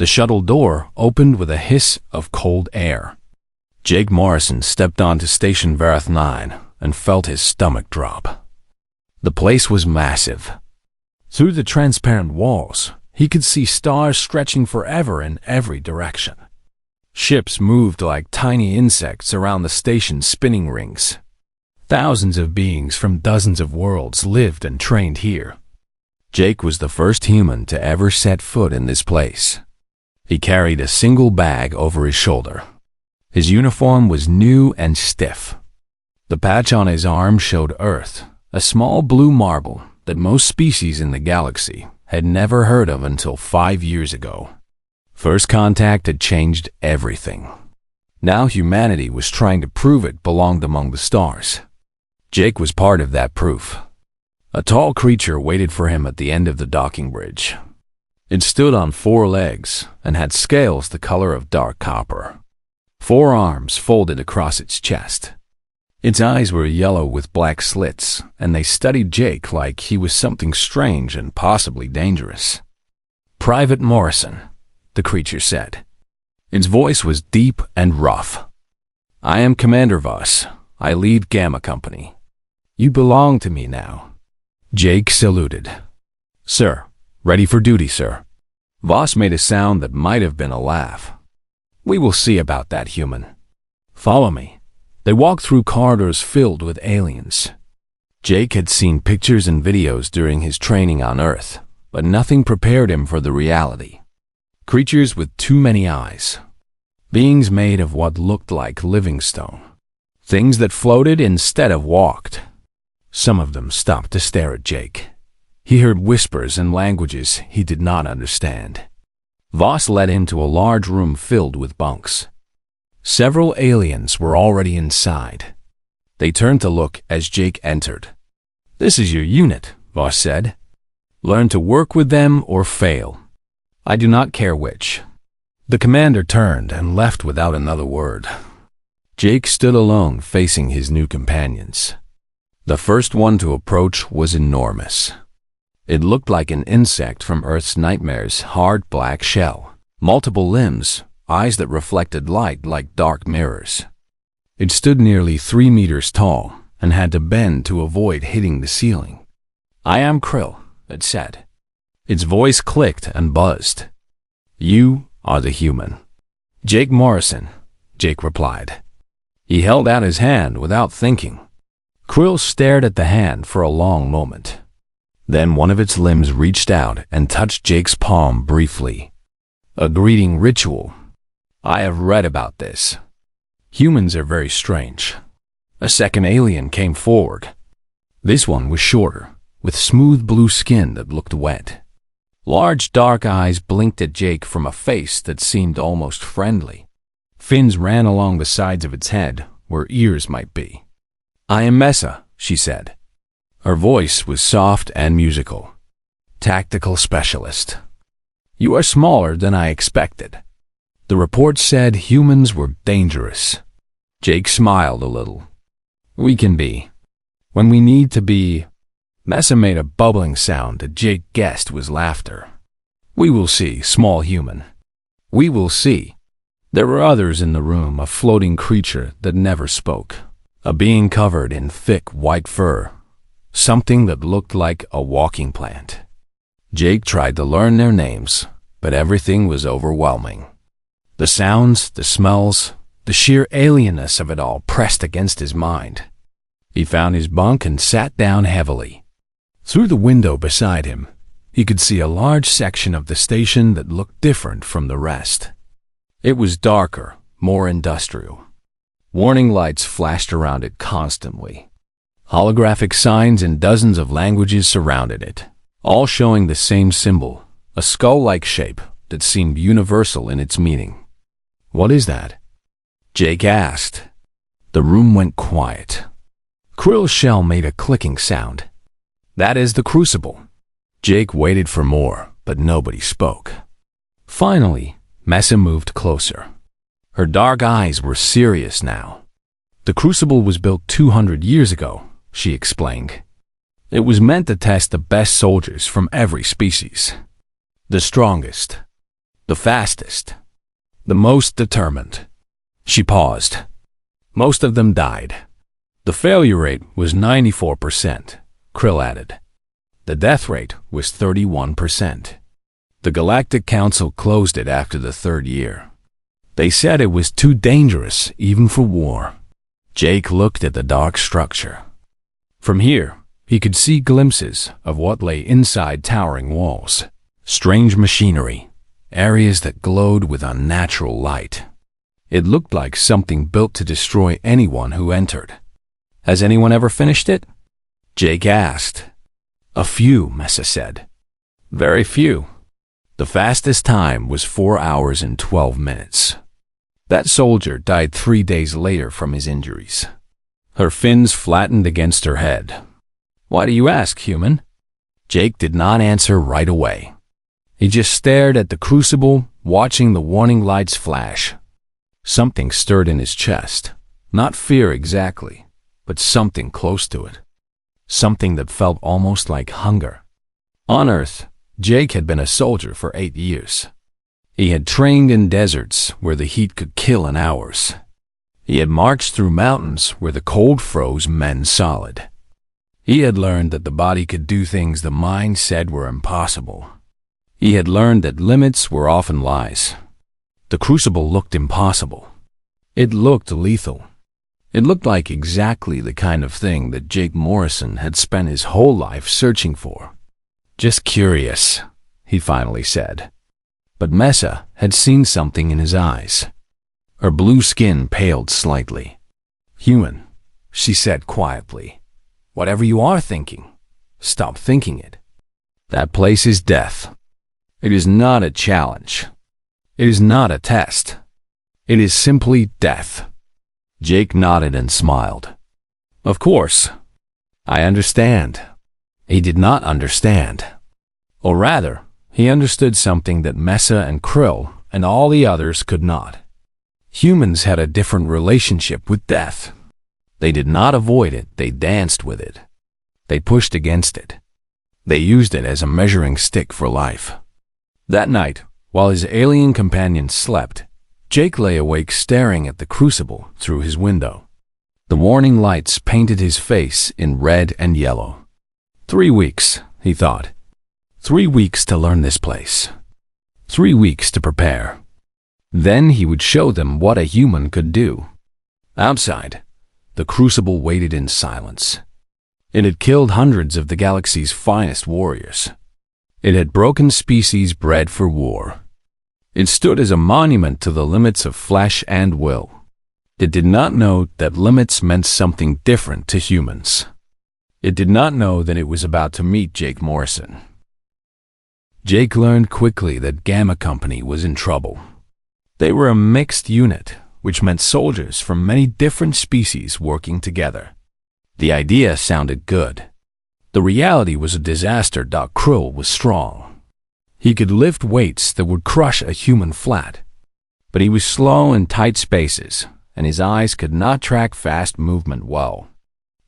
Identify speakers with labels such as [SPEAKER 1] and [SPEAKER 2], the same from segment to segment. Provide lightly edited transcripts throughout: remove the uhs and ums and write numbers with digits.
[SPEAKER 1] The shuttle door opened with a hiss of cold air. Jake Morrison stepped onto Station Verath 9 and felt his stomach drop. The place was massive. Through the transparent walls, he could see stars stretching forever in every direction. Ships moved like tiny insects around the station's spinning rings. Thousands of beings from dozens of worlds lived and trained here. Jake was the first human to ever set foot in this place. He carried a single bag over his shoulder. His uniform was new and stiff. The patch on his arm showed Earth, a small blue marble that most species in the galaxy had never heard of until 5 years ago. First contact had changed everything. Now humanity was trying to prove it belonged among the stars. Jake was part of that proof. A tall creature waited for him at the end of the docking bridge. It stood on 4 legs and had scales the color of dark copper. 4 arms folded across its chest. Its eyes were yellow with black slits, and they studied Jake like he was something strange and possibly dangerous. "Private Morrison," the creature said. Its voice was deep and rough. "I am Commander Voss. I lead Gamma Company. You belong to me now." Jake saluted. "Sir, ready for duty, sir." Voss made a sound that might have been a laugh. "We will see about that, human. Follow me." They walked through corridors filled with aliens. Jake had seen pictures and videos during his training on Earth, but nothing prepared him for the reality. Creatures with too many eyes. Beings made of what looked like living stone. Things that floated instead of walked. Some of them stopped to stare at Jake. He heard whispers in languages he did not understand. Voss led him to a large room filled with bunks. Several aliens were already inside. They turned to look as Jake entered. "This is your unit," Voss said. "Learn to work with them or fail. I do not care which." The commander turned and left without another word. Jake stood alone facing his new companions. The first one to approach was enormous. It looked like an insect from Earth's nightmare's hard black shell. Multiple limbs, eyes that reflected light like dark mirrors. It stood nearly 3 meters tall and had to bend to avoid hitting the ceiling. "I am Krill," it said. Its voice clicked and buzzed. "You are the human." "Jake Morrison," Jake replied. He held out his hand without thinking. Krill stared at the hand for a long moment. Then one of its limbs reached out and touched Jake's palm briefly. A greeting ritual. I have read about this. Humans are very strange. A second alien came forward. This one was shorter, with smooth blue skin that looked wet. Large dark eyes blinked at Jake from a face that seemed almost friendly. Fins ran along the sides of its head, where ears might be. "I am Mesa," she said. Her voice was soft and musical. "Tactical specialist. You are smaller than I expected." The report said humans were dangerous. Jake smiled a little. "We can be. When we need to be." Mesa made a bubbling sound that Jake guessed was laughter. "We will see, small human. We will see." There were others in the room, a floating creature that never spoke. A being covered in thick white fur. Something that looked like a walking plant. Jake tried to learn their names, but everything was overwhelming. The sounds, the smells, the sheer alienness of it all pressed against his mind. He found his bunk and sat down heavily. Through the window beside him, he could see a large section of the station that looked different from the rest. It was darker, more industrial. Warning lights flashed around it constantly. Holographic signs in dozens of languages surrounded it, all showing the same symbol, a skull-like shape that seemed universal in its meaning. "What is that?" Jake asked. The room went quiet. Krill's shell made a clicking sound. "That is the crucible." Jake waited for more, but nobody spoke. Finally, Mesa moved closer. Her dark eyes were serious now. "The crucible was built 200 years ago," she explained. "It was meant to test the best soldiers from every species. The strongest. The fastest. The most determined. She paused. Most of them died. The failure rate was 94%, Krill added. The death rate was 31%. The Galactic Council closed it after the 3rd year. They said it was too dangerous even for war. Jake looked at the dark structure. From here, he could see glimpses of what lay inside towering walls. Strange machinery, areas that glowed with unnatural light. It looked like something built to destroy anyone who entered. Has anyone ever finished it? Jake asked. A few, Mesa said. Very few. The fastest time was 4 hours and 12 minutes. That soldier died 3 days later from his injuries. Her fins flattened against her head. Why do you ask, human? Jake did not answer right away. He just stared at the crucible, watching the warning lights flash. Something stirred in his chest. Not fear exactly, but something close to it. Something that felt almost like hunger. On Earth, Jake had been a soldier for 8 years. He had trained in deserts where the heat could kill in hours. He had marched through mountains where the cold froze men solid. He had learned that the body could do things the mind said were impossible. He had learned that limits were often lies. The crucible looked impossible. It looked lethal. It looked like exactly the kind of thing that Jake Morrison had spent his whole life searching for. Just curious, he finally said. But Mesa had seen something in his eyes. Her blue skin paled slightly. Human, she said quietly. Whatever you are thinking, stop thinking it. That place is death. It is not a challenge. It is not a test. It is simply death. Jake nodded and smiled. Of course. I understand. He did not understand. Or rather, he understood something that Mesa and Krill and all the others could not. Humans had a different relationship with death. They did not avoid it, they danced with it. They pushed against it. They used it as a measuring stick for life. That night, while his alien companions slept, Jake lay awake staring at the crucible through his window. The warning lights painted his face in red and yellow. 3 weeks, he thought. 3 weeks to learn this place. 3 weeks to prepare. Then he would show them what a human could do. Outside, the crucible waited in silence. It had killed hundreds of the galaxy's finest warriors. It had broken species bred for war. It stood as a monument to the limits of flesh and will. It did not know that limits meant something different to humans. It did not know that it was about to meet Jake Morrison. Jake learned quickly that Gamma Company was in trouble. They were a mixed unit, which meant soldiers from many different species working together. The idea sounded good. The reality was a disaster. Krill was strong. He could lift weights that would crush a human flat. But he was slow in tight spaces, and his eyes could not track fast movement well.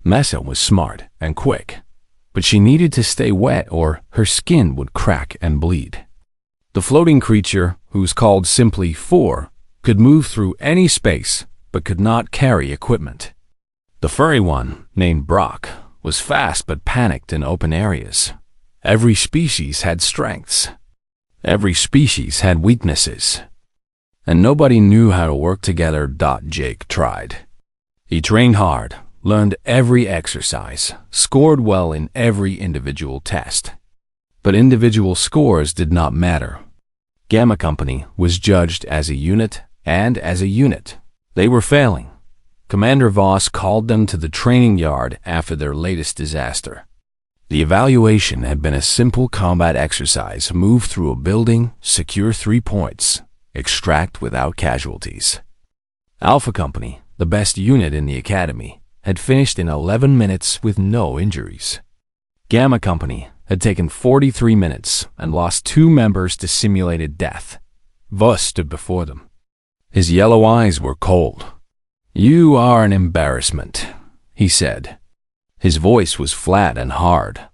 [SPEAKER 1] Mesa was smart and quick, but she needed to stay wet or her skin would crack and bleed. The floating creature, who was called simply 4, could move through any space, but could not carry equipment. The furry one, named Brock, was fast but panicked in open areas. Every species had strengths. Every species had weaknesses. And nobody knew how to work together. Jake tried. He trained hard, learned every exercise, scored well in every individual test. But individual scores did not matter. Gamma Company was judged as a unit, and as a unit, they were failing. Commander Voss called them to the training yard after their latest disaster. The evaluation had been a simple combat exercise: move through a building, secure 3 points, extract without casualties. Alpha Company, the best unit in the academy, had finished in 11 minutes with no injuries. Gamma Company had taken 43 minutes and lost 2 members to simulated death. Voss stood before them. His yellow eyes were cold. "You are an embarrassment," he said. His voice was flat and hard.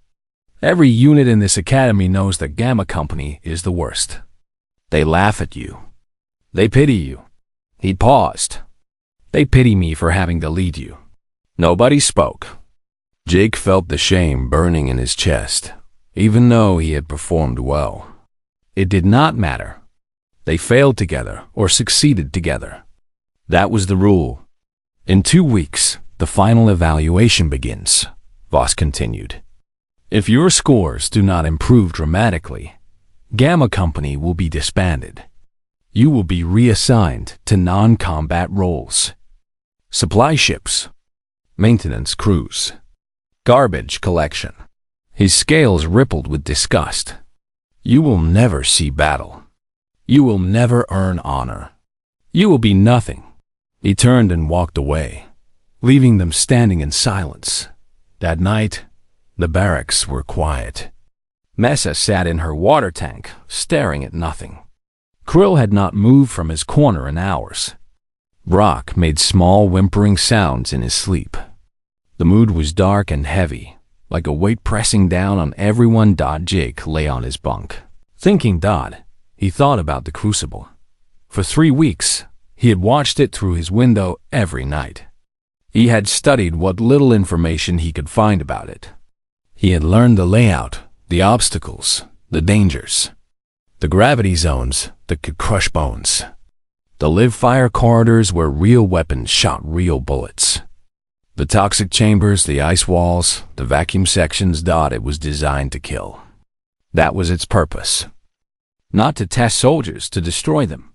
[SPEAKER 1] "Every unit in this academy knows that Gamma Company is the worst. They laugh at you. They pity you. He paused. They pity me for having to lead you. Nobody spoke. Jake felt the shame burning in his chest, even though he had performed well. It did not matter. They failed together or succeeded together. That was the rule. In 2 weeks, the final evaluation begins, Voss continued. If your scores do not improve dramatically, Gamma Company will be disbanded. You will be reassigned to non-combat roles. Supply ships, maintenance crews, garbage collection. His scales rippled with disgust. You will never see battle. You will never earn honor. You will be nothing. He turned and walked away, leaving them standing in silence. That night, the barracks were quiet. Mesa sat in her water tank, staring at nothing. Krill had not moved from his corner in hours. Brock made small whimpering sounds in his sleep. The mood was dark and heavy, like a weight pressing down on everyone. Jake lay on his bunk. Thinking, he thought about the Crucible. For 3 weeks, he had watched it through his window every night. He had studied what little information he could find about it. He had learned the layout, the obstacles, the dangers, the gravity zones that could crush bones, the live-fire corridors where real weapons shot real bullets, the toxic chambers, the ice walls, the vacuum sections. It was designed to kill. That was its purpose. Not to test soldiers, to destroy them.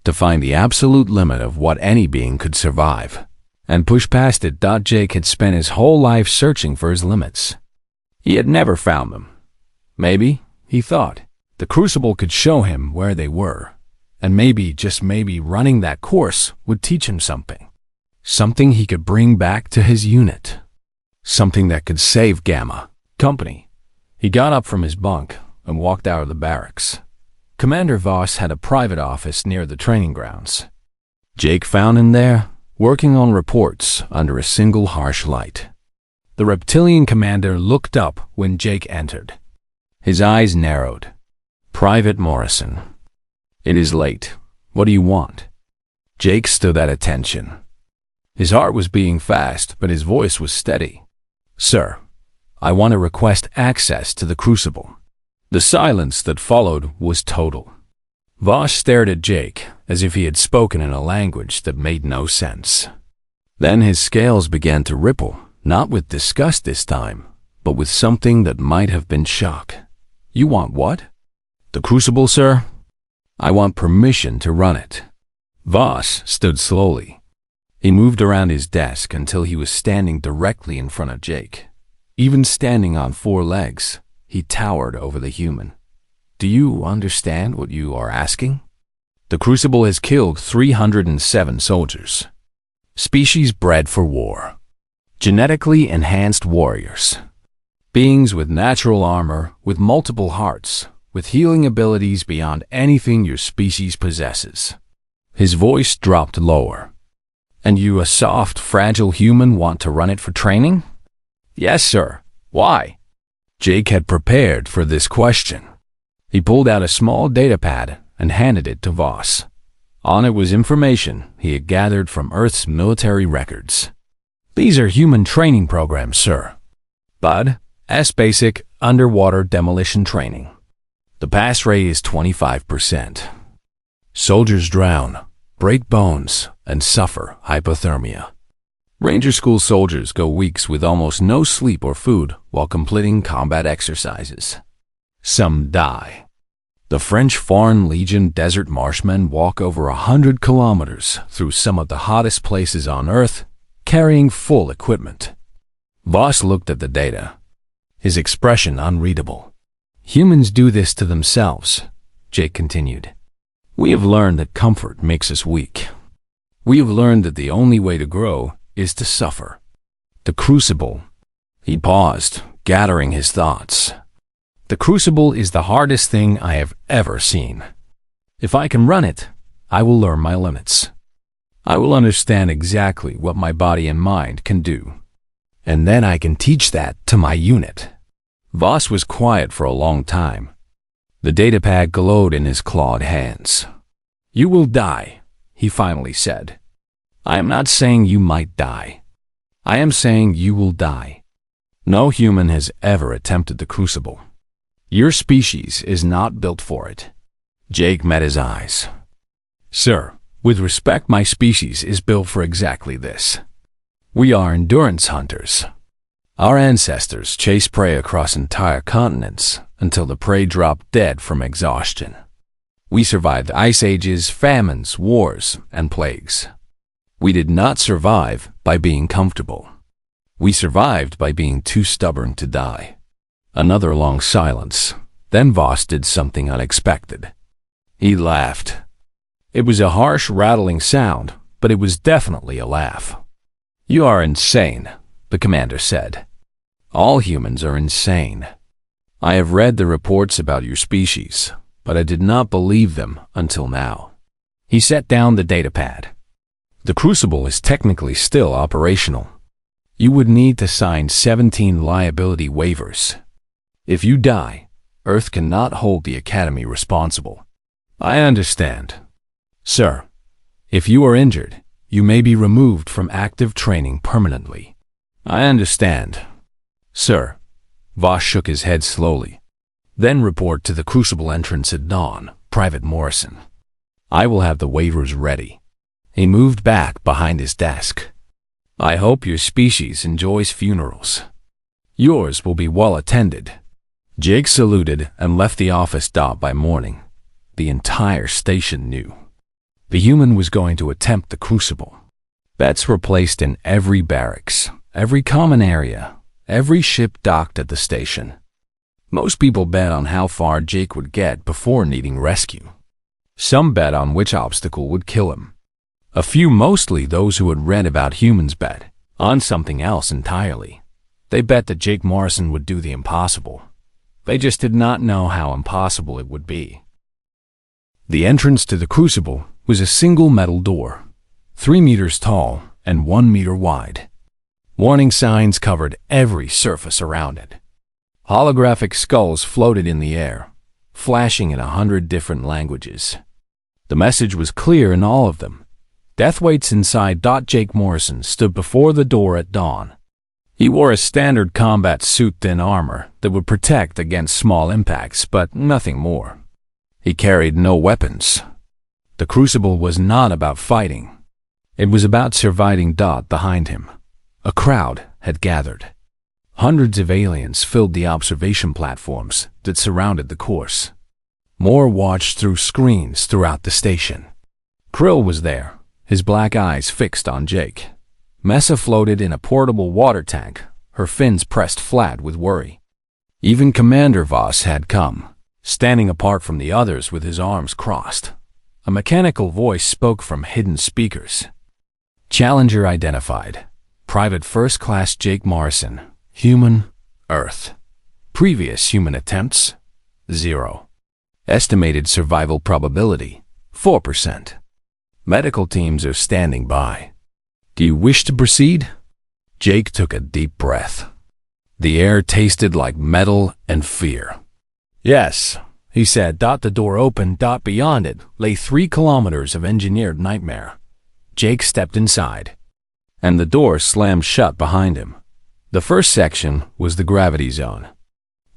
[SPEAKER 1] To find the absolute limit of what any being could survive, and push past it. Jake had spent his whole life searching for his limits. He had never found them. Maybe, he thought, the Crucible could show him where they were, and maybe, just maybe, running that course would teach him something. Something he could bring back to his unit. Something that could save Gamma Company. He got up from his bunk and walked out of the barracks. Commander Voss had a private office near the training grounds. Jake found him there, working on reports under a single harsh light. The reptilian commander looked up when Jake entered. His eyes narrowed. Private Morrison. It is late. What do you want? Jake stood at attention. His heart was beating fast, but his voice was steady. Sir, I want to request access to the Crucible. The silence that followed was total. Voss stared at Jake as if he had spoken in a language that made no sense. Then his scales began to ripple, not with disgust this time, but with something that might have been shock. You want what? The Crucible, sir? I want permission to run it. Voss stood slowly. He moved around his desk until he was standing directly in front of Jake. Even standing on 4 legs, he towered over the human. Do you understand what you are asking? The Crucible has killed 307 soldiers. Species bred for war. Genetically enhanced warriors. Beings with natural armor, with multiple hearts, with healing abilities beyond anything your species possesses. His voice dropped lower. And you, a soft, fragile human, want to run it for training? Yes, sir. Why? Jake had prepared for this question. He pulled out a small datapad and handed it to Voss. On it was information he had gathered from Earth's military records. These are human training programs, sir. Bud, basic underwater demolition training. The pass rate is 25%. Soldiers drown, break bones, and suffer hypothermia. Ranger School soldiers go weeks with almost no sleep or food while completing combat exercises. Some die. The French Foreign Legion Desert Marshmen walk over 100 kilometers through some of the hottest places on Earth, carrying full equipment. Voss looked at the data, his expression unreadable. Humans do this to themselves, Jake continued. We have learned that comfort makes us weak. We have learned that the only way to grow is to suffer. The Crucible. He paused, gathering his thoughts. The Crucible is the hardest thing I have ever seen. If I can run it, I will learn my limits. I will understand exactly what my body and mind can do. And then I can teach that to my unit. Voss was quiet for a long time. The datapad glowed in his clawed hands. "You will die," he finally said. "I am not saying you might die. I am saying you will die. No human has ever attempted the crucible. Your species is not built for it." Jake met his eyes. "Sir, with respect, my species is built for exactly this. We are endurance hunters. Our ancestors chased prey across entire continents until the prey dropped dead from exhaustion. We survived ice ages, famines, wars, and plagues. We did not survive by being comfortable. We survived by being too stubborn to die." Another long silence. Then Voss did something unexpected. He laughed. It was a harsh, rattling sound, but it was definitely a laugh. "You are insane," the commander said. "All humans are insane. I have read the reports about your species, but I did not believe them until now." He set down the datapad. "The crucible is technically still operational. You would need to sign 17 liability waivers. If you die, Earth cannot hold the Academy responsible." "I understand. Sir, if you are injured, you may be removed from active training permanently." "I understand. Sir." Voss shook his head slowly. "Then report to the crucible entrance at dawn, Private Morrison. I will have the waivers ready." He moved back behind his desk. "I hope your species enjoys funerals. Yours will be well attended." Jake saluted and left the office. By morning, the entire station knew. The human was going to attempt the crucible. Bets were placed in every barracks, every common area, every ship docked at the station. Most people bet on how far Jake would get before needing rescue. Some bet on which obstacle would kill him. A few, mostly those who had read about humans, bet on something else entirely. They bet that Jake Morrison would do the impossible. They just did not know how impossible it would be. The entrance to the crucible was a single metal door, 3 meters tall and 1 meter wide. Warning signs covered every surface around it. Holographic skulls floated in the air, flashing in 100 different languages. The message was clear in all of them. Death waits inside. Jake Morrison stood before the door at dawn. He wore a standard combat suit, thin armor that would protect against small impacts, but nothing more. He carried no weapons. The crucible was not about fighting. It was about surviving. Behind him, a crowd had gathered. Hundreds of aliens filled the observation platforms that surrounded the course. More watched through screens throughout the station. Krill was there, his black eyes fixed on Jake. Mesa floated in a portable water tank, her fins pressed flat with worry. Even Commander Voss had come, standing apart from the others with his arms crossed. A mechanical voice spoke from hidden speakers. "Challenger identified. Private First Class Jake Morrison. Human, Earth. Previous human attempts, 0. Estimated survival probability, 4%. Medical teams are standing by. Do you wish to proceed?" Jake took a deep breath. The air tasted like metal and fear. "Yes," he said. The door opened. Beyond it lay 3 kilometers of engineered nightmare. Jake stepped inside, and the door slammed shut behind him. The first section was the gravity zone.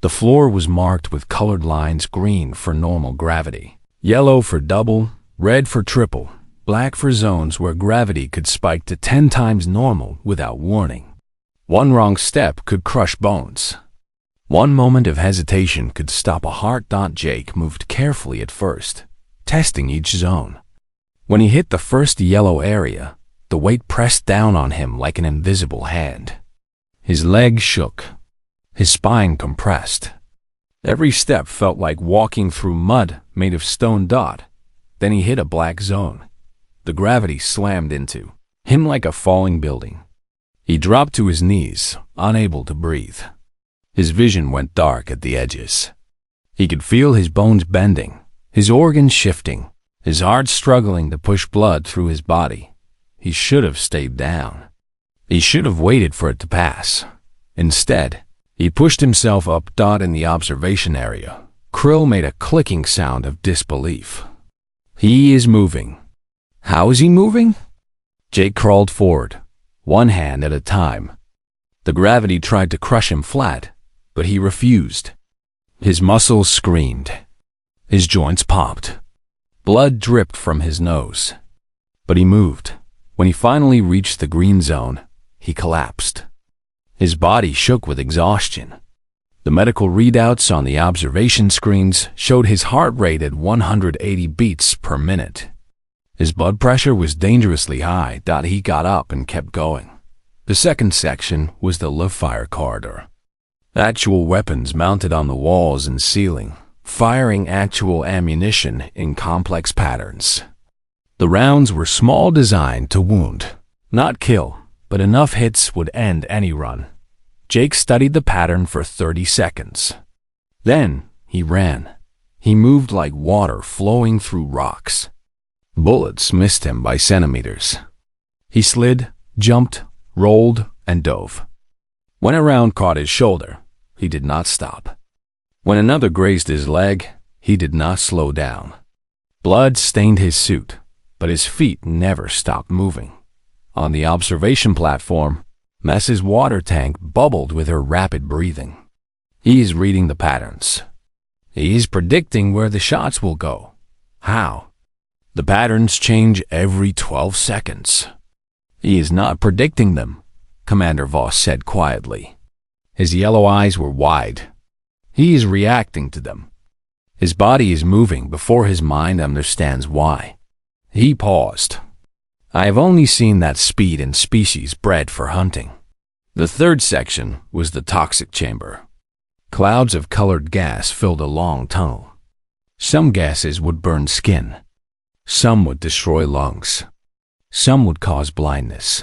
[SPEAKER 1] The floor was marked with colored lines: green for normal gravity, yellow for double, red for triple, black for zones where gravity could spike to 10 times normal without warning. One wrong step could crush bones. One moment of hesitation could stop a heart. Jake moved carefully at first, testing each zone. When he hit the first yellow area, the weight pressed down on him like an invisible hand. His legs shook. His spine compressed. Every step felt like walking through mud made of stone. Then he hit a black zone. The gravity slammed into him like a falling building. He dropped to his knees, unable to breathe. His vision went dark at the edges. He could feel his bones bending, his organs shifting, his heart struggling to push blood through his body. He should have stayed down. He should have waited for it to pass. Instead, he pushed himself up. In the observation area, Krill made a clicking sound of disbelief. He is moving. How is he moving? Jake crawled forward, one hand at a time. The gravity tried to crush him flat, but he refused. His muscles screamed. His joints popped. Blood dripped from his nose. But he moved. When he finally reached the green zone, he collapsed. His body shook with exhaustion. The medical readouts on the observation screens showed his heart rate at 180 beats per minute. His blood pressure was dangerously high. He got up and kept going. The second section was the live fire corridor. Actual weapons mounted on the walls and ceiling, firing actual ammunition in complex patterns. The rounds were small, designed to wound, not kill, but enough hits would end any run. Jake studied the pattern for 30 seconds. Then he ran. He moved like water flowing through rocks. Bullets missed him by centimeters. He slid, jumped, rolled, and dove. When a round caught his shoulder, he did not stop. When another grazed his leg, he did not slow down. Blood stained his suit, but his feet never stopped moving. On the observation platform, Mess's water tank bubbled with her rapid breathing. He is reading the patterns. He is predicting where the shots will go. How? The patterns change every 12 seconds. He is not predicting them, Commander Voss said quietly. His yellow eyes were wide. He is reacting to them. His body is moving before his mind understands why. He paused. I have only seen that speed in species bred for hunting. The third section was the toxic chamber. Clouds of colored gas filled a long tunnel. Some gases would burn skin. Some would destroy lungs. Some would cause blindness.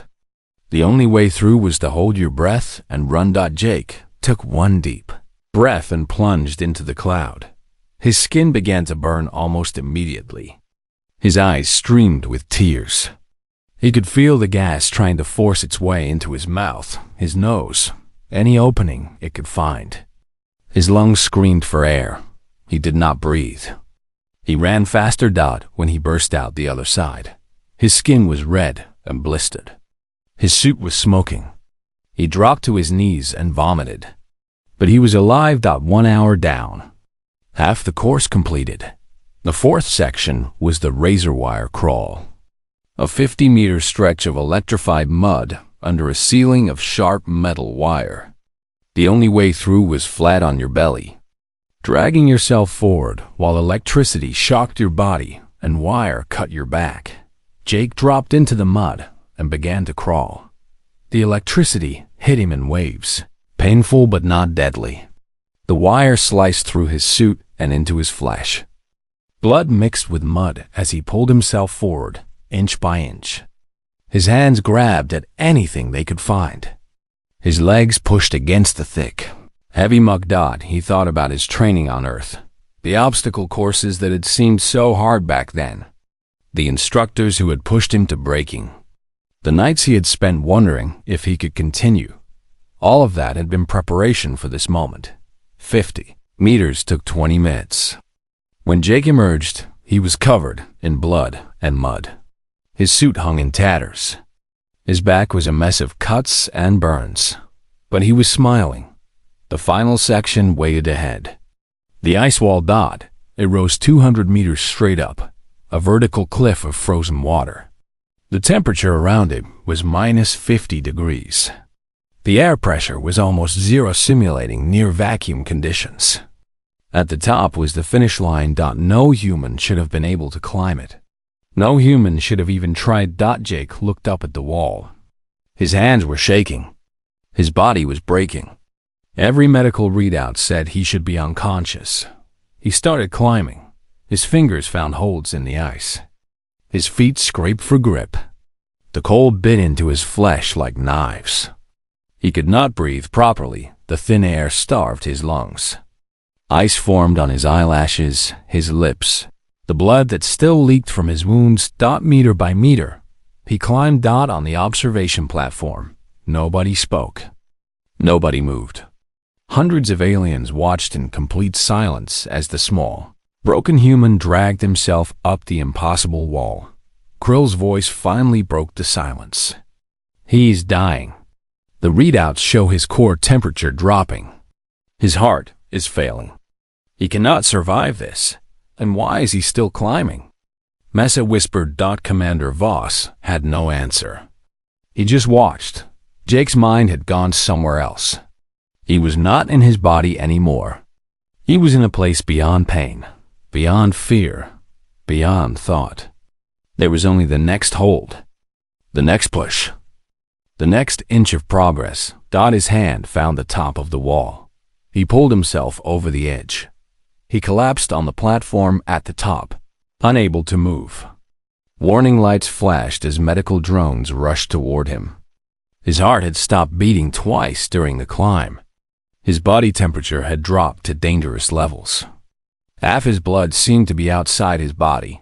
[SPEAKER 1] The only way through was to hold your breath and run. Jake took one deep breath and plunged into the cloud. His skin began to burn almost immediately. His eyes streamed with tears. He could feel the gas trying to force its way into his mouth, his nose, any opening it could find. His lungs screamed for air. He did not breathe. He ran faster. When he burst out the other side, his skin was red and blistered. His suit was smoking. He dropped to his knees and vomited. But he was alive. 1 hour down. Half the course completed. The fourth section was the razor wire crawl. A 50-meter stretch of electrified mud under a ceiling of sharp metal wire. The only way through was flat on your belly, dragging yourself forward while electricity shocked your body and wire cut your back. Jake dropped into the mud and began to crawl. The electricity hit him in waves, painful but not deadly. The wire sliced through his suit and into his flesh. Blood mixed with mud as he pulled himself forward, inch by inch. His hands grabbed at anything they could find. His legs pushed against the thick, heavy muck. He thought about his training on Earth, the obstacle courses that had seemed so hard back then, the instructors who had pushed him to breaking, the nights he had spent wondering if he could continue. All of that had been preparation for this moment. 50 meters took 20 minutes. When Jake emerged, he was covered in blood and mud. His suit hung in tatters. His back was a mess of cuts and burns, but he was smiling. The final section waited ahead. The ice wall. It rose 200 meters straight up, a vertical cliff of frozen water. The temperature around it was minus 50 degrees. The air pressure was almost zero, simulating near vacuum conditions. At the top was the finish line. No human should have been able to climb it. No human should have even tried. Jake looked up at the wall. His hands were shaking. His body was breaking. Every medical readout said he should be unconscious. He started climbing. His fingers found holds in the ice. His feet scraped for grip. The cold bit into his flesh like knives. He could not breathe properly. The thin air starved his lungs. Ice formed on his eyelashes, his lips, the blood that still leaked from his wounds. Meter by meter, he climbed. On the observation platform, nobody spoke. Nobody moved. Hundreds of aliens watched in complete silence as the small, broken human dragged himself up the impossible wall. Krill's voice finally broke the silence. He's dying. The readouts show his core temperature dropping. His heart is failing. He cannot survive this. And why is he still climbing? Mesa whispered. Commander Voss had no answer. He just watched. Jake's mind had gone somewhere else. He was not in his body anymore. He was in a place beyond pain, beyond fear, beyond thought. There was only the next hold, the next push, the next inch of progress. His hand found the top of the wall. He pulled himself over the edge. He collapsed on the platform at the top, unable to move. Warning lights flashed as medical drones rushed toward him. His heart had stopped beating twice during the climb. His body temperature had dropped to dangerous levels. Half his blood seemed to be outside his body,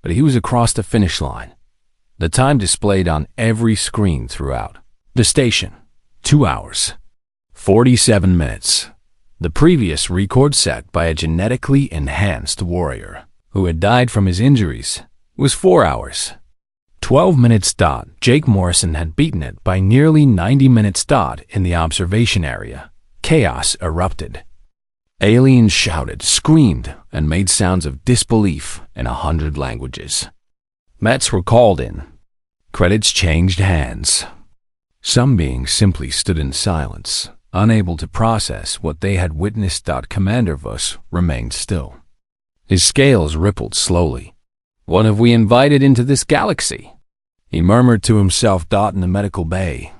[SPEAKER 1] but he was across the finish line. The time displayed on every screen throughout the station: 2 hours, 47 minutes. The previous record set by a genetically enhanced warrior who had died from his injuries was 4 hours, 12 minutes. Jake Morrison had beaten it by nearly 90 minutes. In the observation area, chaos erupted. Aliens shouted, screamed, and made sounds of disbelief in 100 languages. Mets were called in. Credits changed hands. Some beings simply stood in silence, unable to process what they had witnessed. Commander Voss remained still. His scales rippled slowly. What have we invited into this galaxy? He murmured to himself. In the medical bay,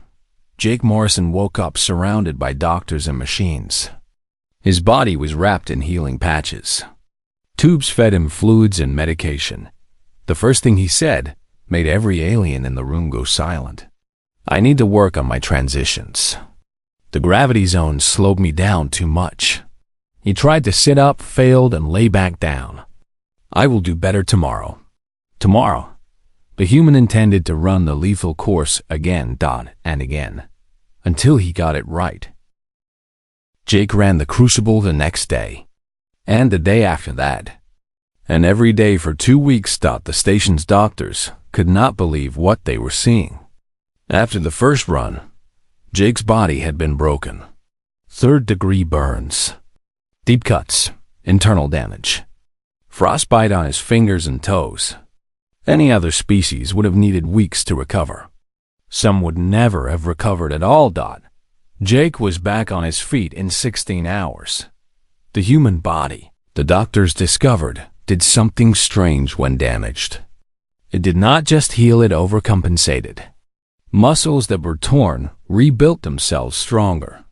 [SPEAKER 1] Jake Morrison woke up surrounded by doctors and machines. His body was wrapped in healing patches. Tubes fed him fluids and medication. The first thing he said made every alien in the room go silent. I need to work on my transitions. The gravity zone slowed me down too much. He tried to sit up, failed, and lay back down. I will do better tomorrow. Tomorrow. The human intended to run the lethal course again, and again, until he got it right. Jake ran the Crucible the next day, and the day after that, and every day for 2 weeks. The station's doctors could not believe what they were seeing. After the first run, Jake's body had been broken. 3rd-degree burns, deep cuts, internal damage, frostbite on his fingers and toes. Any other species would have needed weeks to recover. Some would never have recovered at all. Jake was back on his feet in 16 hours. The human body, the doctors discovered, did something strange when damaged. It did not just heal, it overcompensated. Muscles that were torn rebuilt themselves stronger.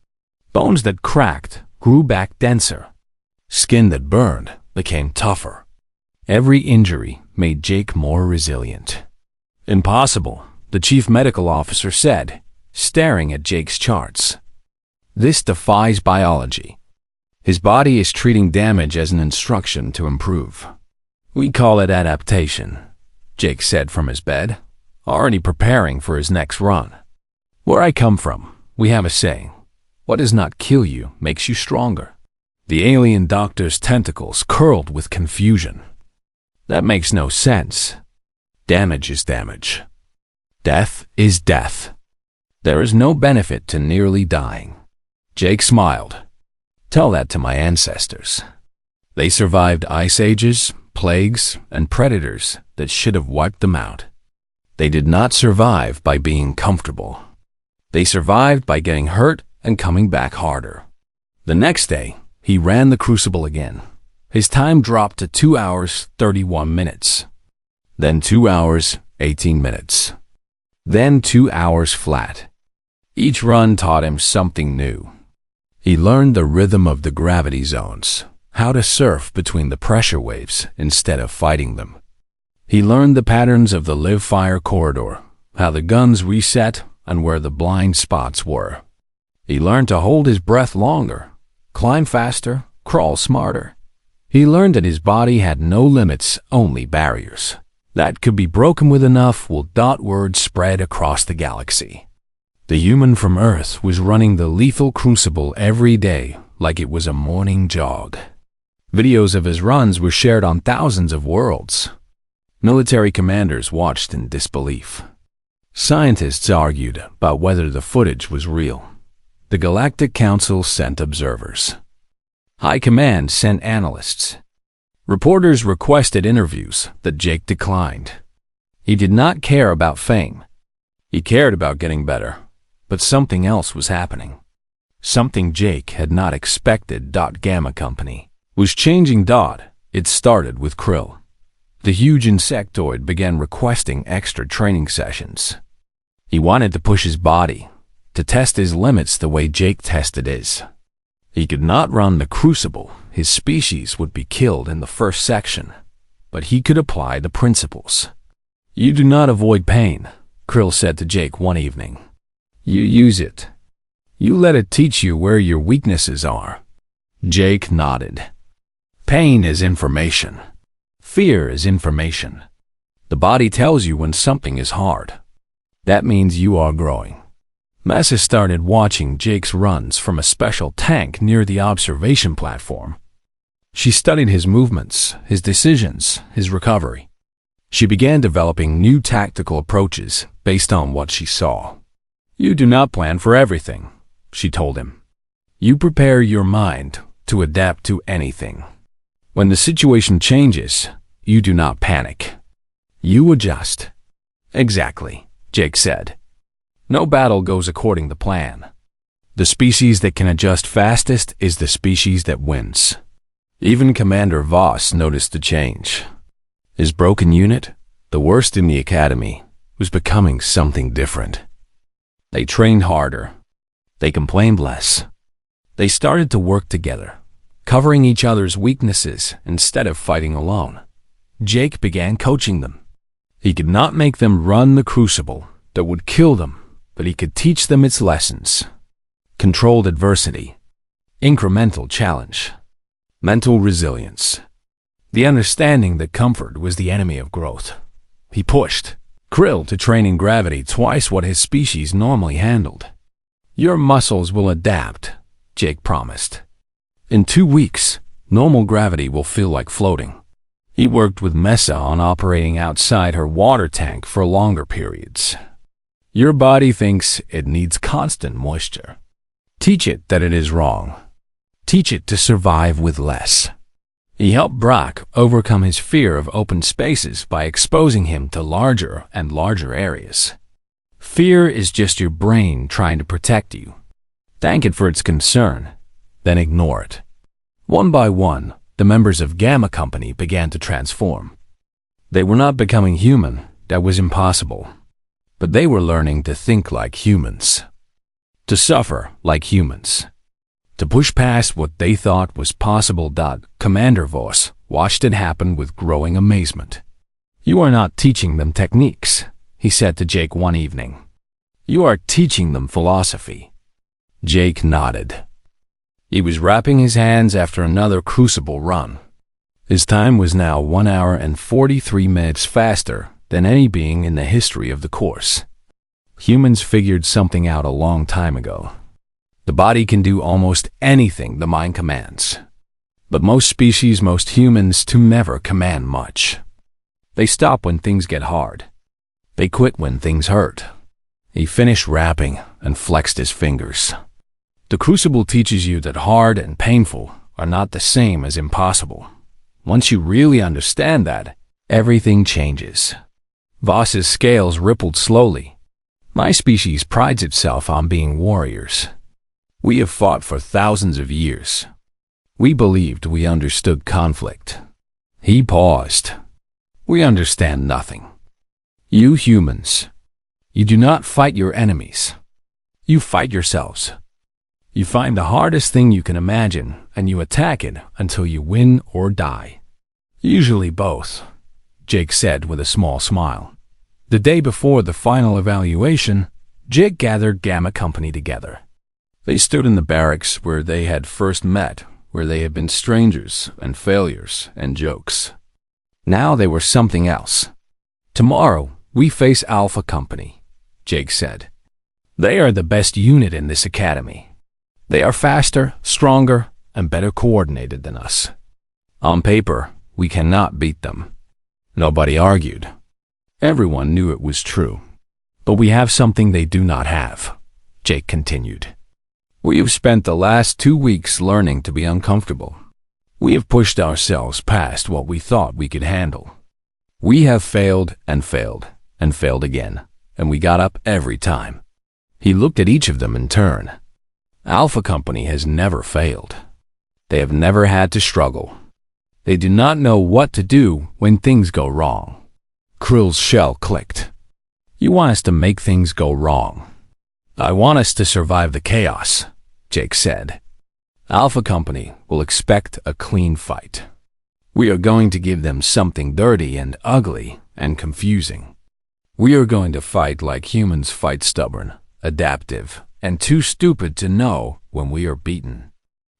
[SPEAKER 1] Bones that cracked grew back denser. Skin that burned became tougher. Every injury made Jake more resilient. Impossible, the chief medical officer said, staring at Jake's charts. This defies biology. His body is treating damage as an instruction to improve. We call it adaptation, Jake said from his bed, already preparing for his next run. Where I come from, we have a saying, what does not kill you makes you stronger. The alien doctor's tentacles curled with confusion. That makes no sense. Damage is damage. Death is death. There is no benefit to nearly dying. Jake smiled. Tell that to my ancestors. They survived ice ages, plagues, and predators that should have wiped them out. They did not survive by being comfortable. They survived by getting hurt and coming back harder. The next day, he ran the Crucible again. His time dropped to 2 hours, 31 minutes. Then 2 hours, 18 minutes. Then 2 hours flat. Each run taught him something new. He learned the rhythm of the gravity zones, how to surf between the pressure waves instead of fighting them. He learned the patterns of the live-fire corridor, how the guns reset and where the blind spots were. He learned to hold his breath longer, climb faster, crawl smarter. He learned that his body had no limits, only barriers, that could be broken with enough will. Word spread across the galaxy. The human from Earth was running the lethal crucible every day like it was a morning jog. Videos of his runs were shared on thousands of worlds. Military commanders watched in disbelief. Scientists argued about whether the footage was real. The Galactic Council sent observers. High Command sent analysts. Reporters requested interviews that Jake declined. He did not care about fame. He cared about getting better, but something else was happening. Something Jake had not expected. Gamma Company was changing. It started with Krill. The huge insectoid began requesting extra training sessions. He wanted to push his body, to test his limits the way Jake tested his. He could not run the crucible. His species would be killed in the first section, but he could apply the principles. "You do not avoid pain," Krill said to Jake one evening. "You use it. You let it teach you where your weaknesses are." Jake nodded. Pain is information. Fear is information. The body tells you when something is hard. That means you are growing. Massa started watching Jake's runs from a special tank near the observation platform. She studied his movements, his decisions, his recovery. She began developing new tactical approaches based on what she saw. "You do not plan for everything," she told him. "You prepare your mind to adapt to anything. When the situation changes, you do not panic. You adjust." "Exactly," Jake said. "No battle goes according to plan. The species that can adjust fastest is the species that wins." Even Commander Voss noticed the change. His broken unit, the worst in the academy, was becoming something different. They trained harder. They complained less. They started to work together, covering each other's weaknesses instead of fighting alone. Jake began coaching them. He could not make them run the crucible that would kill them, but he could teach them its lessons. Controlled adversity, incremental challenge, mental resilience, the understanding that comfort was the enemy of growth. He pushed Krill to train in gravity twice what his species normally handled. "Your muscles will adapt," Jake promised. "In 2 weeks, normal gravity will feel like floating." He worked with Messa on operating outside her water tank for longer periods. "Your body thinks it needs constant moisture. Teach it that it is wrong. Teach it to survive with less." He helped Brock overcome his fear of open spaces by exposing him to larger and larger areas. Fear is just your brain trying to protect you. Thank it for its concern, then ignore it. One by one, the members of Gamma Company began to transform. They were not becoming human, that was impossible. But they were learning to think like humans, to suffer like humans, to push past what they thought was possible. Commander Voss watched it happen with growing amazement. "You are not teaching them techniques," he said to Jake one evening. "You are teaching them philosophy." Jake nodded. He was wrapping his hands after another crucible run. His time was now 1 hour and 43 minutes faster than any being in the history of the course. Humans figured something out a long time ago. The body can do almost anything the mind commands. But most species, most humans, to never command much. They stop when things get hard. They quit when things hurt. He finished wrapping and flexed his fingers. The crucible teaches you that hard and painful are not the same as impossible. Once you really understand that, everything changes. Voss's scales rippled slowly. "My species prides itself on being warriors. We have fought for thousands of years. We believed we understood conflict." He paused. "We understand nothing. You humans, you do not fight your enemies. You fight yourselves. You find the hardest thing you can imagine, and you attack it until you win or die. Usually both," Jake said with a small smile. The day before the final evaluation, Jake gathered Gamma Company together. They stood in the barracks where they had first met, where they had been strangers and failures and jokes. Now they were something else. "Tomorrow, we face Alpha Company," Jake said. They are the best unit in this academy. They are faster, stronger, and better coordinated than us. On paper, we cannot beat them. Nobody argued. Everyone knew it was true. But we have something they do not have, Jake continued. We have spent the last 2 weeks learning to be uncomfortable. We have pushed ourselves past what we thought we could handle. We have failed and failed and failed again, and we got up every time. He looked at each of them in turn. Alpha Company has never failed. They have never had to struggle. They do not know what to do when things go wrong. Krill's shell clicked. You want us to make things go wrong. I want us to survive the chaos, Jake said. Alpha Company will expect a clean fight. We are going to give them something dirty and ugly and confusing. We are going to fight like humans fight, stubborn, adaptive, and too stupid to know when we are beaten.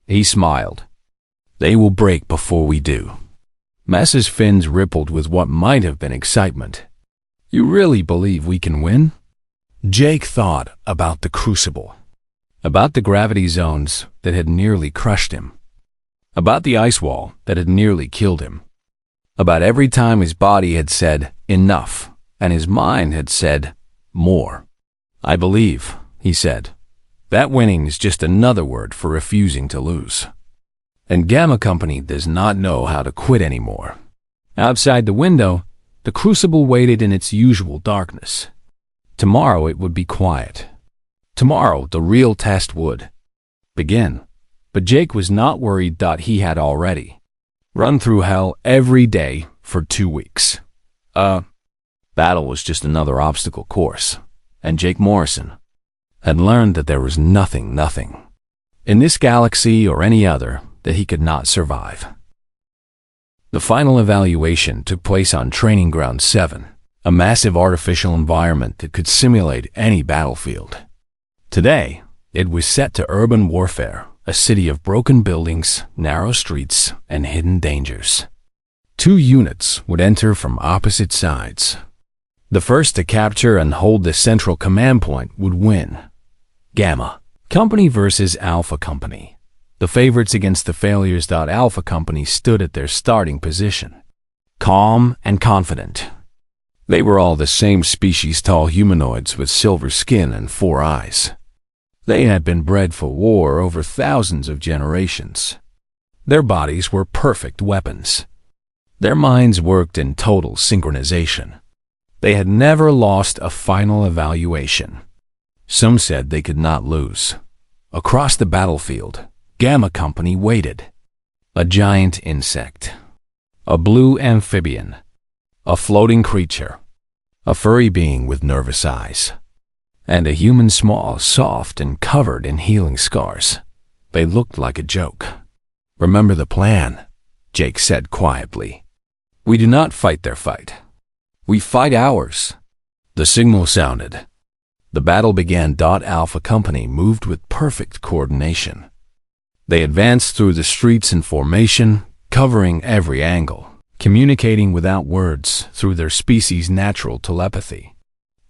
[SPEAKER 1] He smiled. They will break before we do. Messa's fins rippled with what might have been excitement. You really believe we can win? Jake thought about the crucible, about the gravity zones that had nearly crushed him, about the ice wall that had nearly killed him, about every time his body had said enough and his mind had said more. I believe, he said, that winning is just another word for refusing to lose. And Gamma Company does not know how to quit anymore. Outside the window, the crucible waited in its usual darkness. Tomorrow it would be quiet. Tomorrow the real test would begin. But Jake was not worried that he had already run through hell every day for 2 weeks. Battle was just another obstacle course, and Jake Morrison had learned that there was nothing in this galaxy or any other that he could not survive. The final evaluation took place on Training Ground 7, a massive artificial environment that could simulate any battlefield. Today, it was set to urban warfare, a city of broken buildings, narrow streets, and hidden dangers. 2 units would enter from opposite sides. The first to capture and hold the central command point would win. Gamma Company versus Alpha Company. The favorites against the failures. Alpha Company stood at their starting position, calm and confident. They were all the same species, tall humanoids with silver skin and 4 eyes. They had been bred for war over thousands of generations. Their bodies were perfect weapons. Their minds worked in total synchronization. They had never lost a final evaluation. Some said they could not lose. Across the battlefield, Gamma Company waited. A giant insect, a blue amphibian, a floating creature, a furry being with nervous eyes, and a human small, soft, and covered in healing scars. They looked like a joke. Remember the plan, Jake said quietly. We do not fight their fight. We fight ours. The signal sounded. The battle began. Alpha Company moved with perfect coordination. They advanced through the streets in formation, covering every angle, communicating without words through their species' natural telepathy.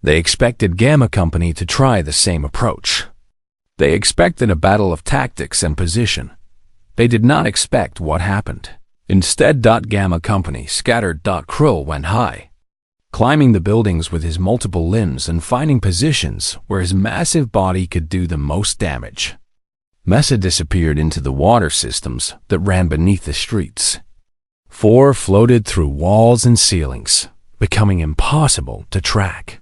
[SPEAKER 1] They expected Gamma Company to try the same approach. They expected a battle of tactics and position. They did not expect what happened. Instead, Gamma Company scattered. Krill went high, climbing the buildings with his multiple limbs and finding positions where his massive body could do the most damage. Mesa disappeared into the water systems that ran beneath the streets. 4 floated through walls and ceilings, becoming impossible to track.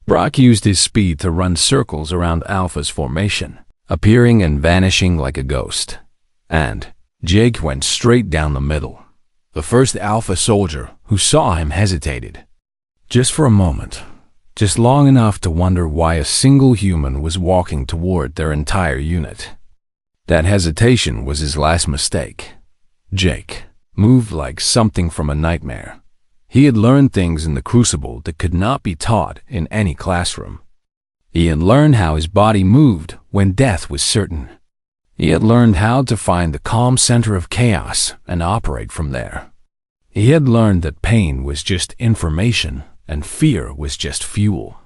[SPEAKER 1] Brock used his speed to run circles around Alpha's formation, appearing and vanishing like a ghost. And Jake went straight down the middle. The first Alpha soldier who saw him hesitated. Just for a moment, just long enough to wonder why a single human was walking toward their entire unit. That hesitation was his last mistake. Jake moved like something from a nightmare. He had learned things in the Crucible that could not be taught in any classroom. He had learned how his body moved when death was certain. He had learned how to find the calm center of chaos and operate from there. He had learned that pain was just information and fear was just fuel.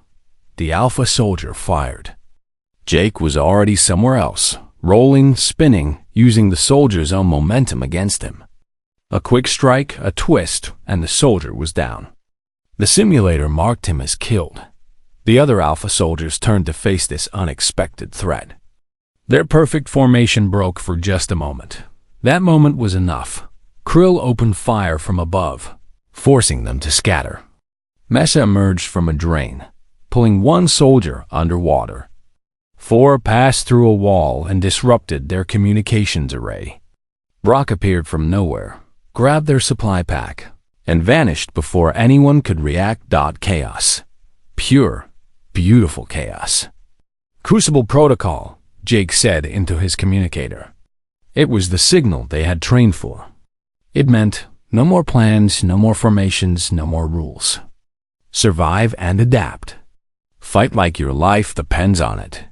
[SPEAKER 1] The Alpha soldier fired. Jake was already somewhere else, rolling, spinning, using the soldier's own momentum against him. A quick strike, a twist, and the soldier was down. The simulator marked him as killed. The other Alpha soldiers turned to face this unexpected threat. Their perfect formation broke for just a moment. That moment was enough. Krill opened fire from above, forcing them to scatter. Mesa emerged from a drain, pulling one soldier underwater. 4 passed through a wall and disrupted their communications array. Brock appeared from nowhere, grabbed their supply pack, and vanished before anyone could react. Chaos. Pure, beautiful chaos. Crucible Protocol, Jake said into his communicator. It was the signal they had trained for. It meant no more plans, no more formations, no more rules. Survive and adapt. Fight like your life depends on it.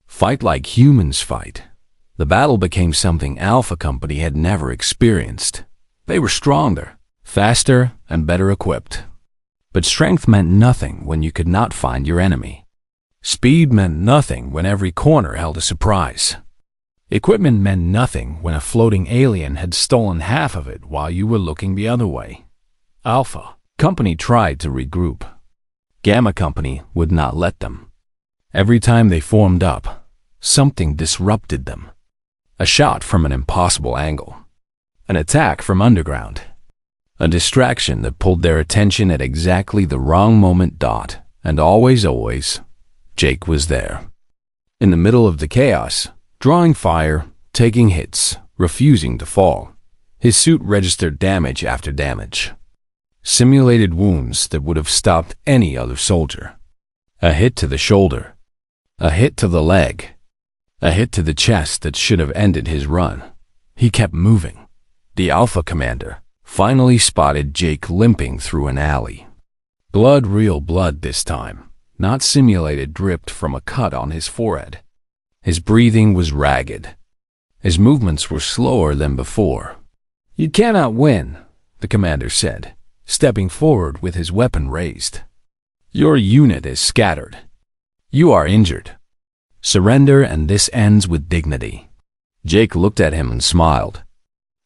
[SPEAKER 1] Fight like humans fight. The battle became something Alpha Company had never experienced. They were stronger, faster, and better equipped. But strength meant nothing when you could not find your enemy. Speed meant nothing when every corner held a surprise. Equipment meant nothing when a floating alien had stolen half of it while you were looking the other way. Alpha Company tried to regroup. Gamma Company would not let them. Every time they formed up, something disrupted them. A shot from an impossible angle. An attack from underground. A distraction that pulled their attention at exactly the wrong moment. And always, Jake was there. In the middle of the chaos, drawing fire, taking hits, refusing to fall. His suit registered damage after damage. Simulated wounds that would have stopped any other soldier. A hit to the shoulder. A hit to the leg. A hit to the chest that should have ended his run. He kept moving. The Alpha commander finally spotted Jake limping through an alley. Blood, real blood this time, not simulated, dripped from a cut on his forehead. His breathing was ragged. His movements were slower than before. "You cannot win," the commander said, stepping forward with his weapon raised. "Your unit is scattered. You are injured. Surrender and this ends with dignity." Jake looked at him and smiled.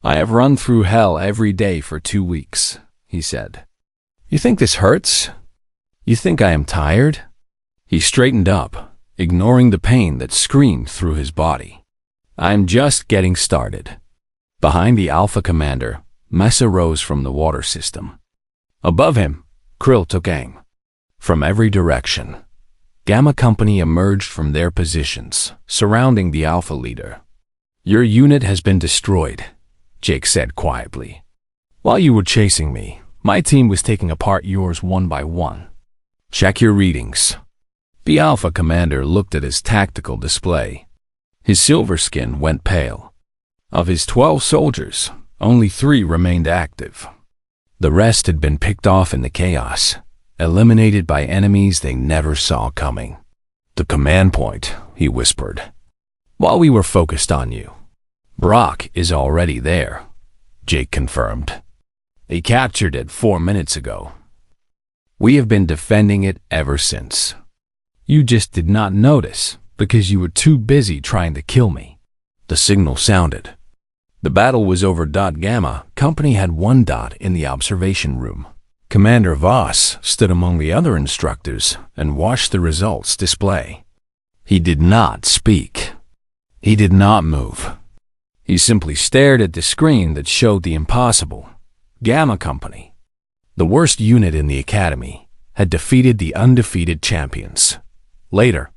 [SPEAKER 1] "I have run through hell every day for 2 weeks," he said. "You think this hurts? You think I am tired?" He straightened up, ignoring the pain that screamed through his body. "I'm just getting started." Behind the Alpha commander, Mesa rose from the water system. Above him, Krill took aim. From every direction, Gamma Company emerged from their positions, surrounding the Alpha leader. "Your unit has been destroyed," Jake said quietly. "While you were chasing me, my team was taking apart yours one by one. Check your readings." The Alpha commander looked at his tactical display. His silver skin went pale. Of his 12 soldiers, only 3 remained active. The rest had been picked off in the chaos, eliminated by enemies they never saw coming. "The command point," he whispered. "While we were focused on you. Brock is already there," Jake confirmed. "He captured it 4 minutes ago. We have been defending it ever since. You just did not notice because you were too busy trying to kill me." The signal sounded. The battle was over. Gamma Company had 1 in the observation room. Commander Voss stood among the other instructors and watched the results display. He did not speak. He did not move. He simply stared at the screen that showed the impossible. Gamma Company, the worst unit in the academy, had defeated the undefeated champions. Later,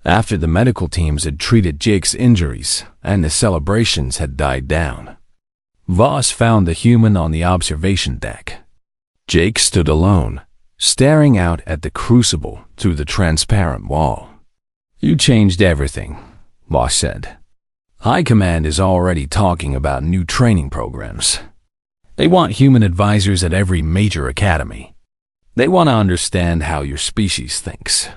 [SPEAKER 1] after the medical teams had treated Jake's injuries and the celebrations had died down, Voss found the human on the observation deck. Jake stood alone, staring out at the crucible through the transparent wall. "You changed everything," Voss said. "High Command is already talking about new training programs. They want human advisors at every major academy. They want to understand how your species thinks."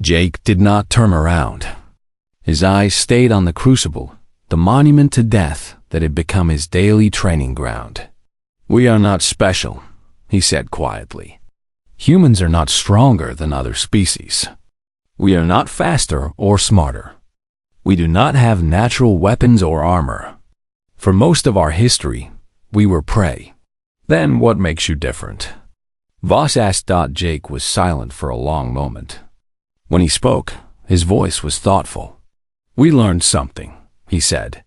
[SPEAKER 1] Jake did not turn around. His eyes stayed on the crucible, the monument to death that had become his daily training ground. "We are not special," he said quietly. "Humans are not stronger than other species. We are not faster or smarter. We do not have natural weapons or armor. For most of our history, we were prey. Then what makes you different? Voss asked. Jake was silent for a long moment. When he spoke, his voice was thoughtful. We learned something, he said.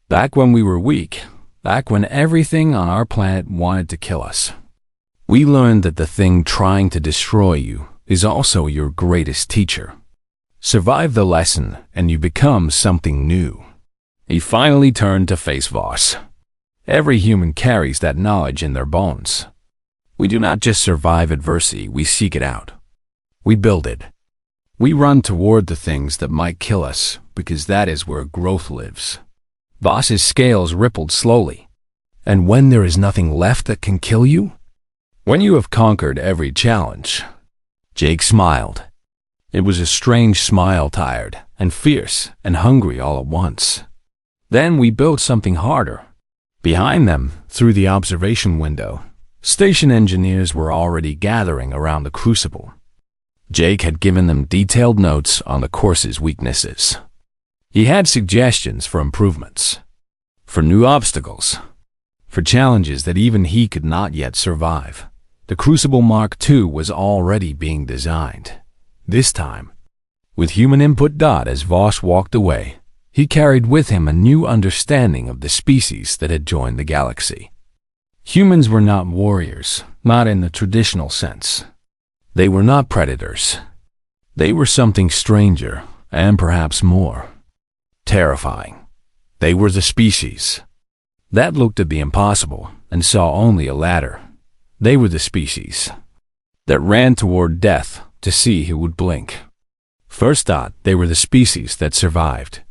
[SPEAKER 1] Back when we were weak, back when everything on our planet wanted to kill us, we learned that the thing trying to destroy you is also your greatest teacher. Survive the lesson and you become something new. He finally turned to face Voss. Every human carries that knowledge in their bones. We do not just survive adversity, we seek it out. We build it. We run toward the things that might kill us because that is where growth lives. Voss's scales rippled slowly. And when there is nothing left that can kill you? When you have conquered every challenge. Jake smiled. It was a strange smile, tired and fierce and hungry all at once. Then we built something harder. Behind them, through the observation window, station engineers were already gathering around the crucible. Jake had given them detailed notes on the course's weaknesses. He had suggestions for improvements, for new obstacles, for challenges that even he could not yet survive. The Crucible Mark II was already being designed. This time, with human input. As Voss walked away, he carried with him a new understanding of the species that had joined the galaxy. Humans were not warriors, not in the traditional sense. They were not predators. They were something stranger, and perhaps more terrifying. They were the species that looked at the impossible and saw only a ladder. They were the species that ran toward death to see who would blink. First, they were the species that survived,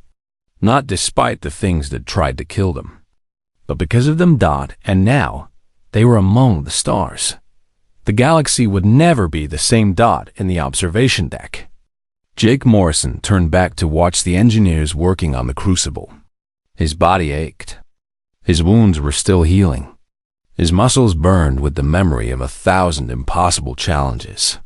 [SPEAKER 1] not despite the things that tried to kill them, but because of them. And now, they were among the stars. The galaxy would never be the same. In the observation deck, Jake Morrison turned back to watch the engineers working on the crucible. His body ached. His wounds were still healing. His muscles burned with the memory of 1,000 impossible challenges.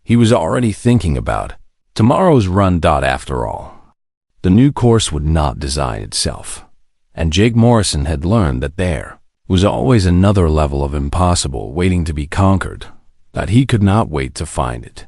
[SPEAKER 1] He was already thinking about tomorrow's run. After all, the new course would not design itself, and Jake Morrison had learned that there was always another level of impossible waiting to be conquered, that he could not wait to find it.